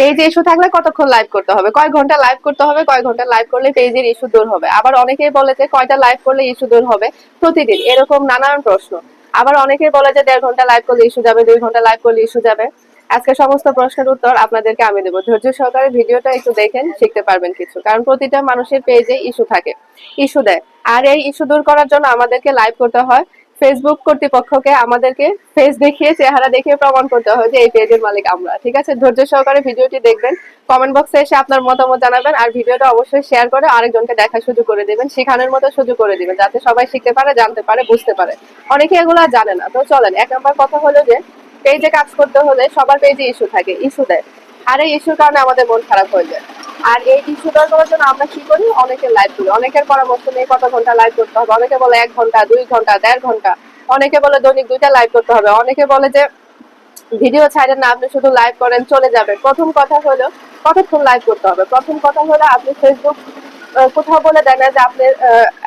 পেজে ইস্যু থাকলে কতক্ষণ লাইভ করতে হবে, কয় ঘন্টা লাইভ করতে হবে, কয় ঘন্টা লাইভ করলে পেজের ইস্যু দূর হবে। আবার অনেকেই বলে যে কয়টা লাইভ করলে ইস্যু দূর হবে প্রতিদিন, এরকম নানান প্রশ্ন। আবার অনেকেই বলে যে 1.5 ঘন্টা লাইভ করলে ইস্যু যাবে, 2 ঘন্টা লাইভ করলে ইস্যু যাবে। আজকে সমস্ত প্রশ্নের উত্তর আপনাদেরকে আমি দেবো। ধৈর্য সহকারে ভিডিওটা একটু দেখেন, শিখতে পারবেন কিছু। কারণ প্রতিটা মানুষের পেজে ইস্যু থাকে, ইস্যু দেয়। আর এই ইস্যু দূর করার জন্য আমাদেরকে লাইভ করতে হয়। ফেসবুক কর্তৃপক্ষকে আমাদেরকে ফেস দেখিয়ে, চেহারা দেখিয়ে প্রমাণ করতে হয় যে এই পেজের মালিক আমরা। ঠিক আছে, ধৈর্য সহকারে ভিডিওটি দেখবেন, কমেন্ট বক্সে এসে আপনার মতামত জানাবেন, আর ভিডিওটা অবশ্যই শেয়ার করে আরেকজনকে দেখার সুযোগ করে দিবেন, শেখানোর মতো সুযোগ করে দিবেন, যাতে সবাই শিখতে পারে, জানতে পারে, বুঝতে পারে। অনেকে এগুলো জানে না। তো চলেন, 1 নম্বর কথা হলো যে পেজে কাজ করতে হলে সবার পেজে ইস্যু থাকে, ইস্যু দেয়। আর এই ইস্যুর কারণে আমাদের মন খারাপ হয়ে যায়। আর এই ইস্যু দূর করার জন্য আমরা কি করি, অনেকের লাইভ করি, অনেকের পরামর্শ নিয়ে কত ঘন্টা লাইভ করতে হবে। অনেকে বলে 1 ঘন্টা, 2 ঘন্টা, 1.5 ঘন্টা। অনেকে বলে দৈনিক 2টা লাইভ করতে হবে। অনেকে বলে যে ভিডিও ছাড়েন না, আপনি শুধু লাইভ করেন চলে যাবেন। প্রথম কথা হলো কতক্ষণ লাইভ করতে হবে। প্রথম কথা হলো আপনি ফেসবুক কোথাও বলে দেয় না যে আপনি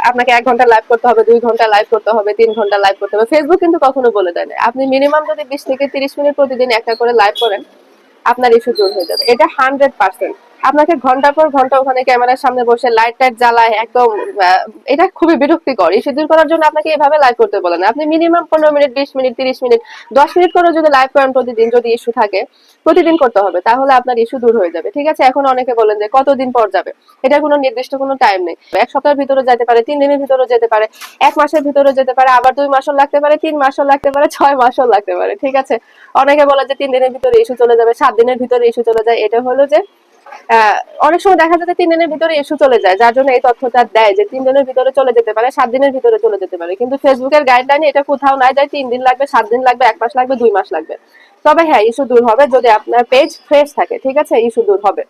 আপনাকে 1 ঘন্টা লাইভ করতে হবে, 2 ঘন্টা লাইভ করতে হবে, 3 ঘন্টা লাইভ করতে হবে। ফেসবুক কিন্তু কখনো বলে দেয় না। আপনি মিনিমাম যদি 20 থেকে 30 মিনিট প্রতিদিন একটা করে লাইভ করেন, আপনার ইস্যু দূর হয়ে যাবে। এটা 100%। আপনাকে ঘন্টার পর ঘন্টা ওখানে ক্যামেরার সামনে বসে লাইট টাইট জ্বালায় একদম এটা খুবই বিরক্তিকর। ইস্যু দূর করার জন্য আপনাকে এভাবে লাইভ করতে বলে না। আপনি minimum 15 minute, 20 minute, 30 minute, 10 minute করে যদি লাইভ করেন প্রতিদিন, যদি ইস্যু থাকে প্রতিদিন করতে হবে, তাহলে আপনার ইস্যু দূর হয়ে যাবে। ঠিক আছে, এখন অনেকে বলেন যে কতদিন পর যাবে, এটা কোনো নির্দিষ্ট কোনো টাইম নেই। 1 সপ্তাহের ভিতরে যেতে পারে, 3 দিনের ভিতরে যেতে পারে, 1 মাসের ভিতরে যেতে পারে, আবার 2 মাসও লাগতে পারে, 3 মাসও লাগতে পারে, 6 মাসও লাগতে পারে। ঠিক আছে, অনেকে বলে যে 3 দিনের ভিতরে ইস্যু চলে যাবে, 7 দিনের ভিতরে ইস্যু চলে যায়। এটা হলো যে অনেক সময় দেখা যায় যে 3 দিনের ভিতরে ইস্যু চলে যায়, যার জন্য এই তথ্যটা দেয় যে 3 দিনের ভিতরে চলে যেতে পারে, 7 দিনের ভিতরে চলে যেতে পারে। কিন্তু ফেসবুকের গাইডলাইনে এটা কোথাও নাই যে 3 দিন লাগবে, 7 দিন লাগবে, 1 মাস লাগবে, 2 মাস লাগবে। তবে হ্যাঁ, ইস্যু দূর হবে যদি আপনার পেজ ফ্রেশ থাকে। ঠিক আছে, ইস্যু দূর হবে।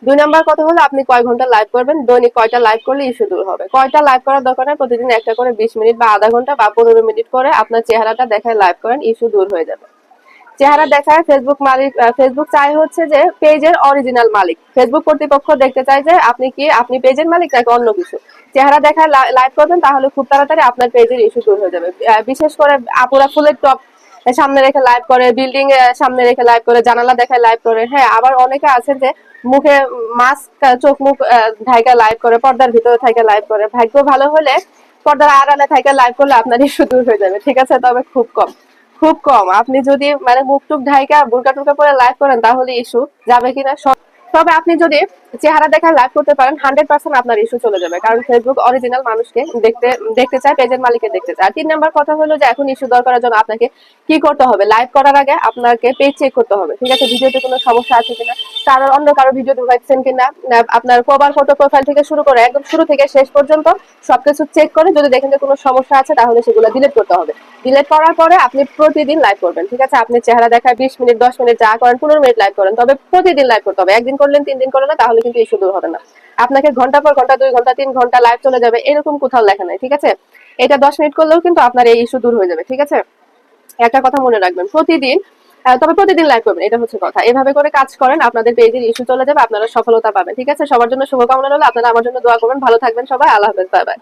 2 নম্বর কথা হলো আপনি কয় ঘন্টা লাইভ করবেন, দৈনিক কয়টা লাইভ করলে ইস্যু দূর হবে। কয়টা লাইভ করার দরকার নেই, প্রতিদিন একটা করে 20 মিনিট বা আধা ঘন্টা বা 15 মিনিট করে আপনার চেহারাটা দেখায় লাইভ করেন, ইস্যু দূর হয়ে যাবে। চেহারা দেখায় ফেসবুক মালিক, ফেসবুক চায় হচ্ছে যে পেজের অরিজিনাল মালিক। ফেসবুক কর্তৃপক্ষ দেখতে চায় যে আপনি কি, আপনি পেজের মালিক নাকি অন্য কিছু। চেহারা দেখায় লাইভ করবেন, তাহলে খুব তাড়াতাড়ি আপনার পেজের ইস্যু দূর হয়ে যাবে। বিশেষ করে আপুরা ফুলের টপ সামনে রেখে লাইভ করে, বিল্ডিং সামনে রেখে লাইভ করে, জানালা দেখায় লাইভ করে। হ্যাঁ, আবার অনেকে আছে যে মুখে মাস্ক, চোখ মুখ ঢাকা লাইভ করে, পর্দার ভিতরে থাকে লাইভ করে। ভাগ্য ভালো হলে পর্দার আড়ালে থাকে লাইভ করলে আপনার ইস্যু দূর হয়ে যাবে। ঠিক আছে, তবে খুব কম, খুব কম। আপনি যদি মানে মুখ টুক ঢাইকা বোরকা টোরকা পরে লাইভ করেন, তাহলে ইস্যু যাবে কিনা। তবে আপনি যদি চেহারা দেখা লাইভ করতে পারেন, 100% আপনার ইস্যু চলে যাবে। কারণ ফেসবুক অরিজিনাল মানুষকে দেখতে দেখতে চায়, পেজের মালিককে দেখতে চায়। আর 3 নম্বর কথা হলো যে এখন ইস্যু দূর করার জন্য আপনাকে কি করতে হবে, লাইভ করার আগে আপনাকে পেজ চেক করতে হবে। ঠিক আছে, ভিডিওতে কোনো সমস্যা আছে কিনা, অন্য কারো ভিডিও ঢুকাচ্ছেন কিনা, আপনার কভার ফটো, প্রোফাইল থেকে শুরু করে একদম শুরু থেকে শেষ পর্যন্ত সবকিছু চেক করে যদি দেখেন যে কোনো সমস্যা আছে, তাহলে সেগুলো ডিলিট করতে হবে। ডিলিট করার পরে আপনি প্রতিদিন লাইভ করবেন। ঠিক আছে, আপনি চেহারা দেখায় 20 মিনিট, 10 মিনিট যা করেন, 15 মিনিট লাইভ করেন, তবে প্রতিদিন লাইভ করতে হবে। একদিন করলেন, 3 দিন করলেন না, তাহলে কিন্তু ইস্যু দূর হবে না। আপনাকে ঘন্টা পর ঘন্টা, 2 ঘন্টা, 3 ঘন্টা লাইভ চলে যাবে এরকম কোথাও লেখা নাই। ঠিক আছে, এটা 10 মিনিট করলেও কিন্তু আপনার এই ইস্যু দূর হয়ে যাবে। ঠিক আছে, একটা কথা মনে রাখবেন, প্রতিদিন তবে প্রতিদিন লাইভ করবেন, এটা হচ্ছে কথা। এভাবে করে কাজ করেন, আপনাদের পেজের ইস্যু চলে যাবে, আপনারা সফলতা পাবেন। ঠিক আছে, সবার জন্য শুভকামনা রইল। আপনারা আমার জন্য দোয়া করবেন। ভালো থাকবেন সবাই। আল্লাহ হাফেজ, বাই বাই।